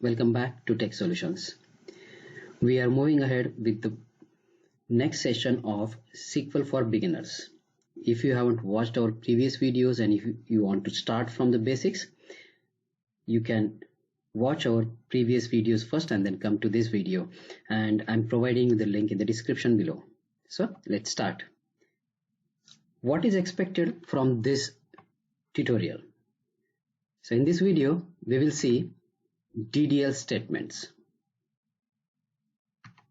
Welcome back to Tech Solutions. We are moving ahead with the next session of SQL for Beginners. If you haven't watched our previous videos and if you want to start from the basics, you can watch our previous videos first and then come to this video, and I'm providing the link in the description below. So let's start. What is expected from this tutorial? So in this video we will see DDL statements,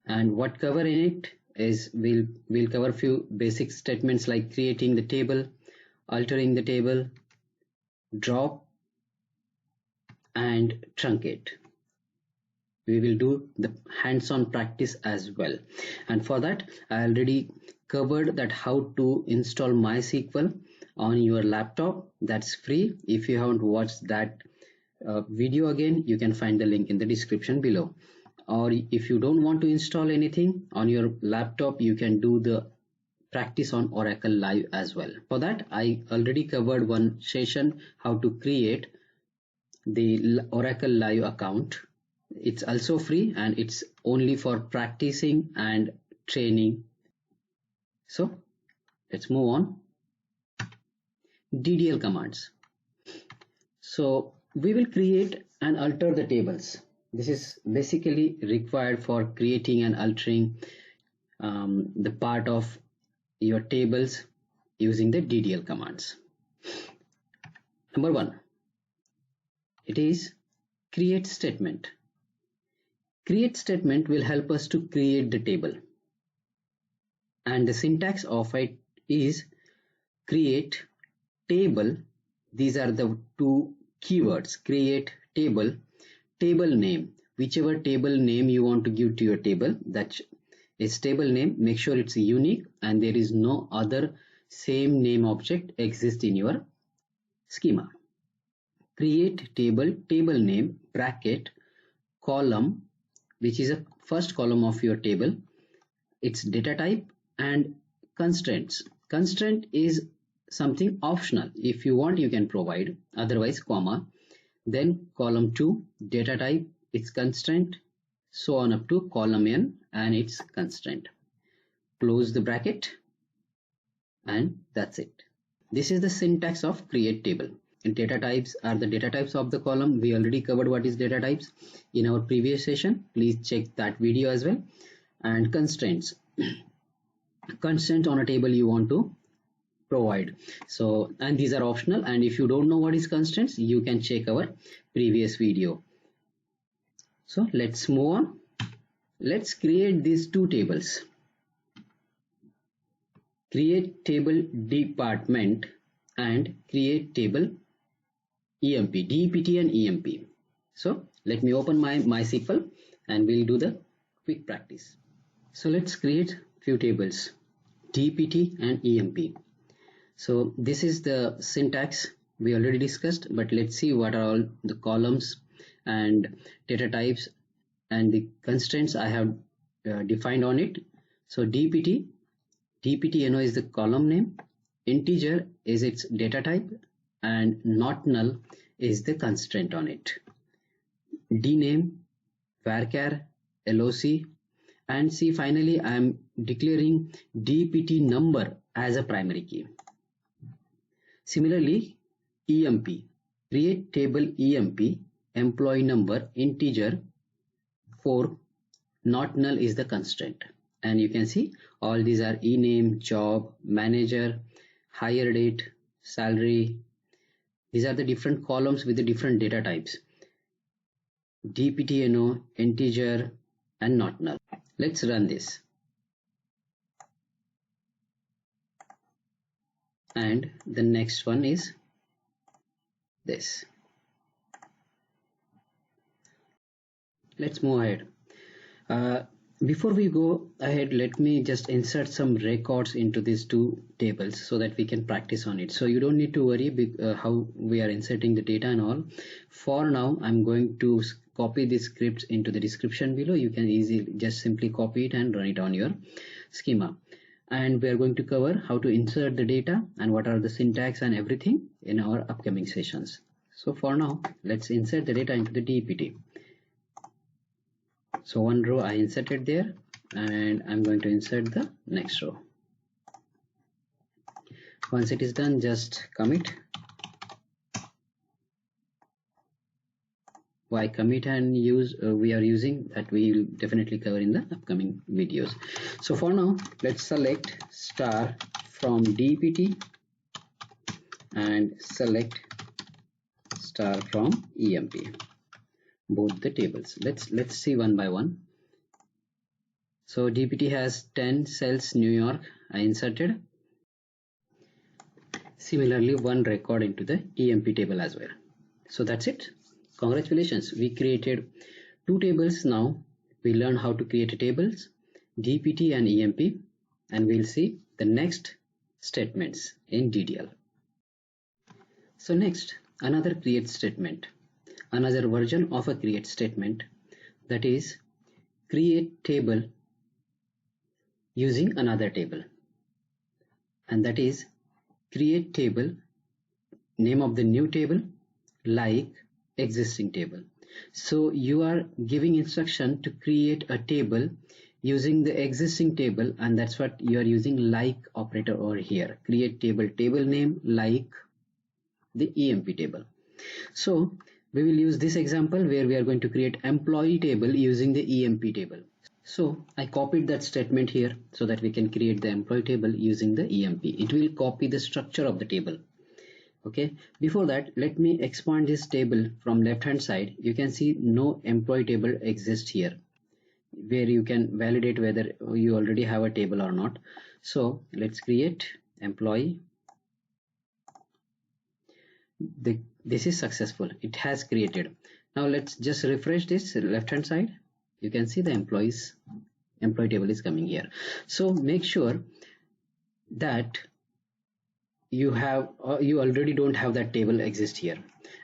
and what cover in it is we'll cover few basic statements like creating the table, altering the table, drop and truncate. We will do the hands-on practice as well, and for that I already covered that how to install MySQL on your laptop. That's free. If you haven't watched that video again, you can find the link in the description below. Or if you don't want to install anything on your laptop, you can do the practice on Oracle Live as well. For that I already covered one session how to create the Oracle Live account. It's also free and it's only for practicing and training. So let's move on. DDL commands. So we will create and alter the tables. This is basically required for creating and altering the part of your tables using the DDL commands. Number one, it is create statement. Create statement will help us to create the table, and the syntax of it is create table. These are the two keywords: create table, table name, whichever table name you want to give to your table, that is table name. Make sure it's unique and there is no other same name object exist in your schema. Create table, table name, bracket, column, which is a first column of your table, its data type, and constraints. Constraint is something optional. If you want, you can provide, otherwise comma, then column 2, data type, its constraint, so on up to column n and its constraint. Close the bracket and that's it. This is the syntax of create table. And data types are the data types of the column. We already covered what is data types in our previous session. Please check that video as well. And constraints. Constraint on a table you want to provide. So, and these are optional, and if you don't know what is constraints, you can check our previous video. So let's move on. Let's create these two tables. Create table department and create table EMP, DPT and EMP. So let me open my MySQL and we'll do the quick practice. So let's create few tables, DPT and EMP. So this is the syntax we already discussed, but let's see what are all the columns and data types and the constraints I have defined on it. So DPT is the column name, integer is its data type, and not null is the constraint on it. Dname, varchar, loc, and see finally I am declaring DPT number as a primary key. Similarly, EMP, create table EMP, employee number, integer 4, not null is the constraint. And you can see all these are ename, job, manager, hire date, salary. These are the different columns with the different data types: DPT, integer, and not null. Let's run this. And the next one is this. Let's move ahead. Before we go ahead, let me just insert some records into these two tables so that we can practice on it. So you don't need to worry how we are inserting the data and all. For now, I'm going to copy the scripts into the description below. You can easily just simply copy it and run it on your schema. And we are going to cover how to insert the data and what are the syntax and everything in our upcoming sessions. So for now, let's insert the data into the DPT. So one row I inserted there, and I'm going to insert the next row. Once it is done, just commit. Why commit and use we are using that we will definitely cover in the upcoming videos. So for now, let's select star from DPT and select star from EMP, both the tables. Let's see one by one. So DPT has 10 cells, New York, I inserted. Similarly, one record into the EMP table as well. So that's it. Congratulations, we created two tables. Now we learn how to create tables, DPT and EMP, and we'll see the next statements in DDL. So next, another create statement, another version of a create statement, that is create table using another table, and that is create table, name of the new table, like existing table. So you are giving instruction to create a table using the existing table, and that's what you are using like operator over here. Create table, table name like the EMP table. So we will use this example where we are going to create employee table using the EMP table. So I copied that statement here so that we can create the employee table using the EMP. It will copy the structure of the table. Okay, before that, let me expand this table from left hand side. You can see no employee table exists here, where you can validate whether you already have a table or not. So let's create employee. This is successful, it has created. Now let's just refresh this left hand side. You can see the employee table is coming here. So make sure that you already don't have that table exist here.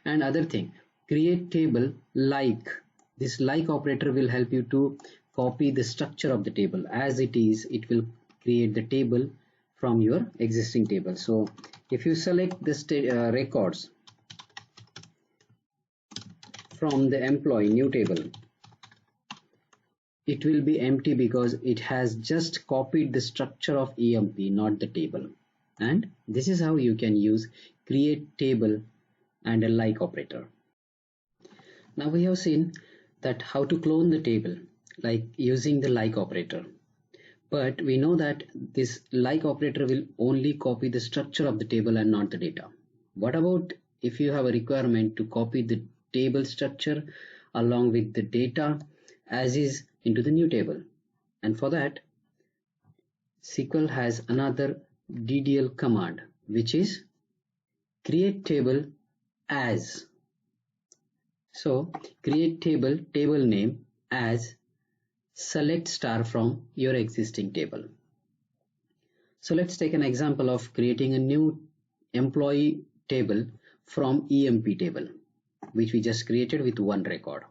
And other thing, create table like. This like operator will help you to copy the structure of the table as it is. It will create the table from your existing table. So if you select the records from the employee new table, it will be empty because it has just copied the structure of EMP, not the table. And this is how you can use create table and a like operator. Now we have seen that how to clone the table, like using the like operator. But we know that this like operator will only copy the structure of the table and not the data. What about if you have a requirement to copy the table structure along with the data as is into the new table? And for that, SQL has another DDL command, which is create table as. So create table, table name as select star from your existing table. So let's take an example of creating a new employee table from EMP table, which we just created with one record.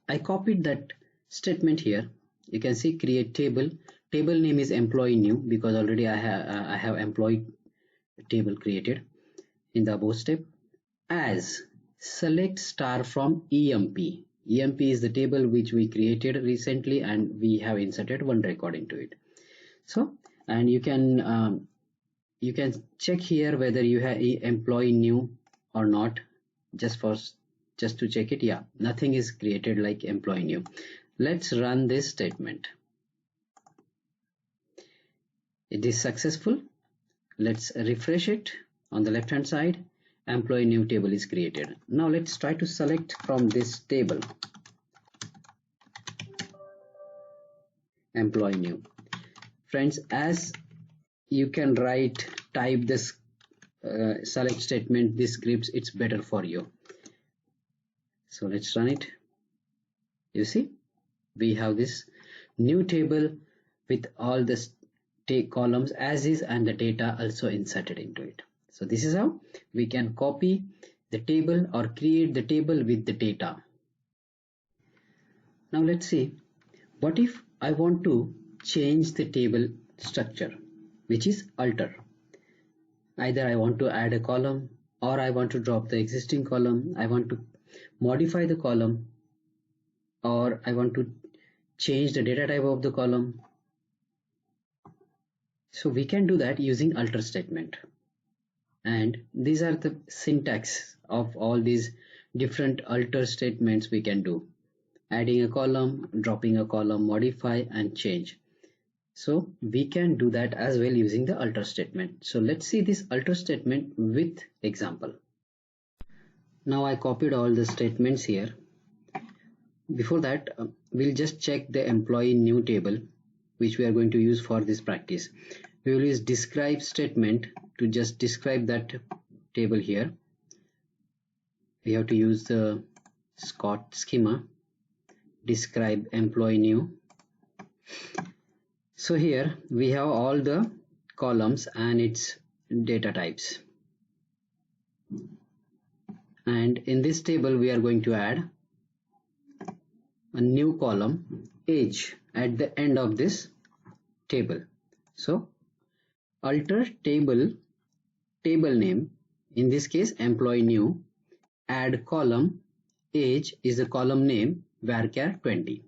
I copied that statement here. You can see create table, table name is employee new because already I have employee table created in the above step, as select star from EMP. EMP is the table which we created recently and we have inserted one record into it. So, and you can check here whether you have employee new or not, just to check it. Yeah, nothing is created like employee new. Let's run this statement. It is successful. Let's refresh it. On the left hand side, employee new table is created. Now let's try to select from this table employee new. Friends, as you can type this select statement, this scripts, it's better for you. So let's run it. You see, we have this new table with all the columns as is and the data also inserted into it. So this is how we can copy the table or create the table with the data. Now let's see, what if I want to change the table structure, which is alter. Either I want to add a column or I want to drop the existing column. I want to modify the column, or I want to change the data type of the column. So we can do that using alter statement. And these are the syntax of all these different alter statements we can do. Adding a column, dropping a column, modify and change. So we can do that as well using the alter statement. So let's see this alter statement with example. Now I copied all the statements here. Before that, we'll just check the employee new table, which we are going to use for this practice. We will use describe statement to just describe that table here. We have to use the Scott schema, describe employee new. So here we have all the columns and its data types. And in this table, we are going to add a new column, age, at the end of this table. So alter table name, in this case employee new, add column, age is the column name, varchar 20.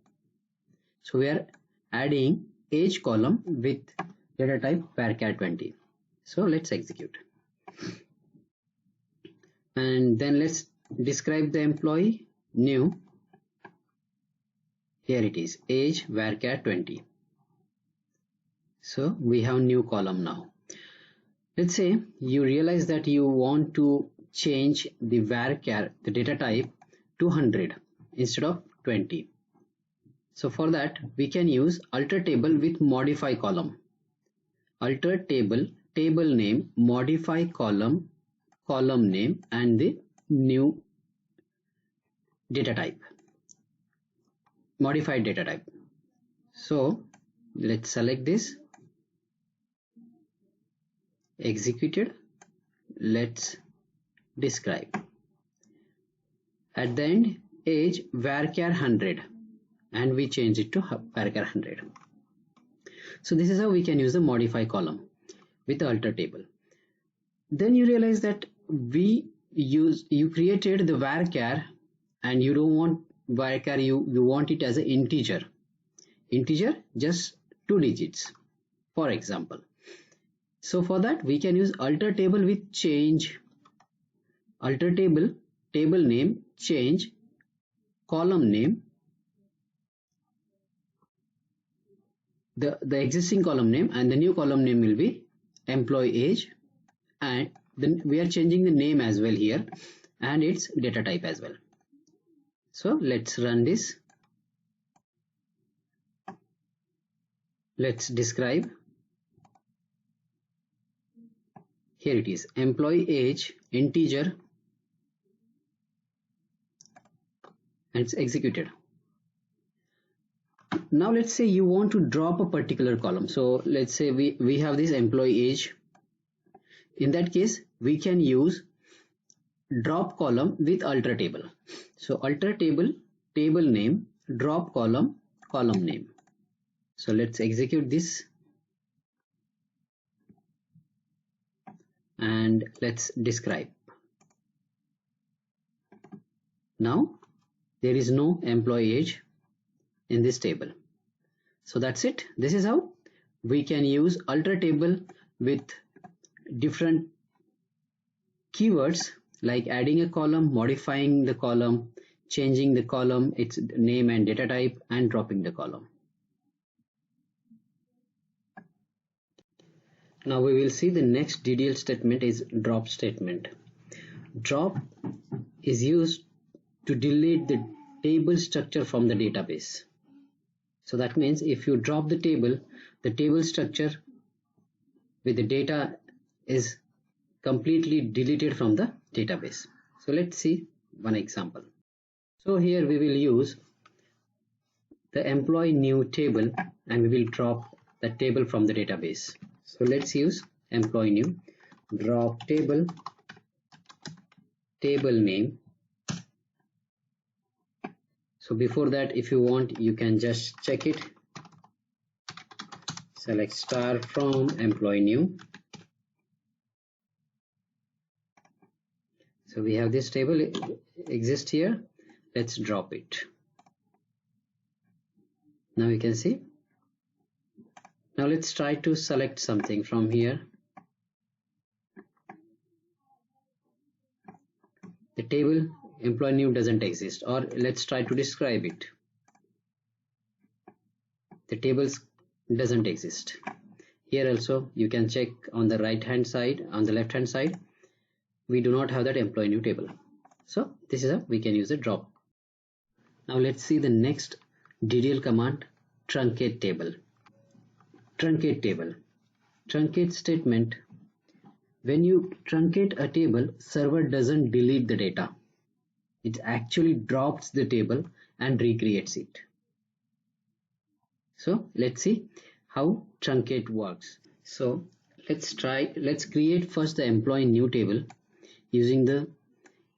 So we are adding age column with data type varchar 20. So let's execute. And then let's describe the employee new. Here it is, age varchar 20. So we have new column now. Let's say you realize that you want to change the varchar, the data type, to 100 instead of 20. So for that we can use alter table with modify column. Alter table, table name, modify column, column name and the new data type, modified data type. So let's select this, executed. Let's describe. At the end, age varchar 100 and we change it to varchar 100. So this is how we can use the modify column with the alter table. Then you realize that you created the varchar and you don't want varchar, you want it as an integer just 2 digits, for example. So for that we can use alter table with change, alter table, table name, change, column name, the existing column name, and the new column name will be employee age, and then we are changing the name as well here and its data type as well. So let's run this. Let's describe. Here it is, employee age, integer, and it's executed. Now let's say you want to drop a particular column. So let's say we have this employee age. In that case we can use drop column with alter table. So alter table, table name, drop column, column name. So let's execute this and let's describe. Now there is no employee age in this table. So that's it. This is how we can use alter table with different keywords like adding a column, modifying the column, changing the column, its name and data type, and dropping the column. Now we will see the next DDL statement is drop statement. Drop is used to delete the table structure from the database. So that means if you drop the table structure with the data is completely deleted from the database. So let's see one example. So here we will use the employee new table and we will drop the table from the database. So let's use employee new, drop table, table name. So before that, if you want, you can just check it. Select star from employee new. So we have this table exist here. Let's drop it. Now you can see. Now let's try to select something from here. The table employee new doesn't exist, or let's try to describe it. The tables doesn't exist. Here also you can check on the right hand side, on the left hand side, we do not have that employee new table. So this is how we can use a drop. Now let's see the next DDL command, truncate table. Truncate table. Truncate statement. When you truncate a table, server doesn't delete the data. It actually drops the table and recreates it. So let's see how truncate works. So let's create first the employee new table using the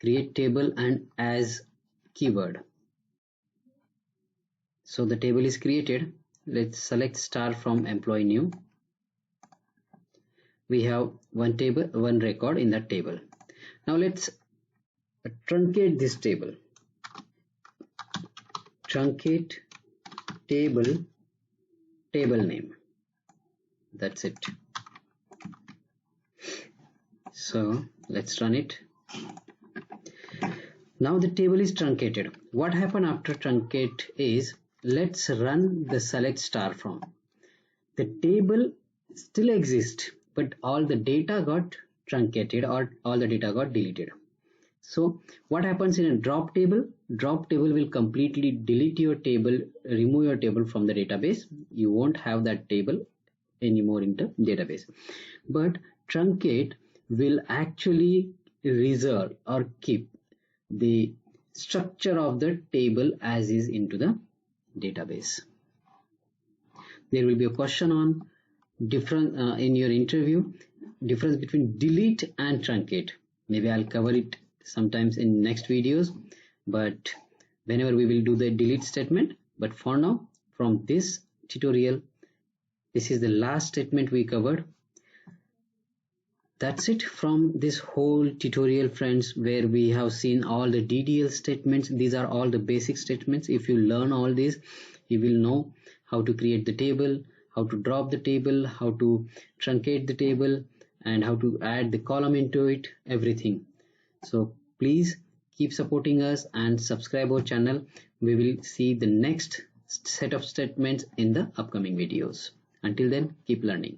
create table and as keyword. So the table is created. Let's select star from employee new. We have one table, one record in that table. Now let's truncate this table. Truncate table name. That's it. So let's run it. Now the table is truncated. What happened after truncate is, let's run the select star from. The table still exists, but all the data got truncated or all the data got deleted. So what happens in a drop table? Drop table will completely delete your table, remove your table from the database. You won't have that table anymore in the database. But truncate will actually reserve or keep the structure of the table as is into the database. There will be a question on different in your interview, difference between delete and truncate. Maybe I'll cover it sometimes in next videos, but whenever we will do the delete statement. But for now, from this tutorial, this is the last statement we covered. That's it from this whole tutorial, friends, where we have seen all the DDL statements. These are all the basic statements. If you learn all these, you will know how to create the table, how to drop the table, how to truncate the table, and how to add the column into it, everything. So please keep supporting us and subscribe our channel. We will see the next set of statements in the upcoming videos. Until then, keep learning.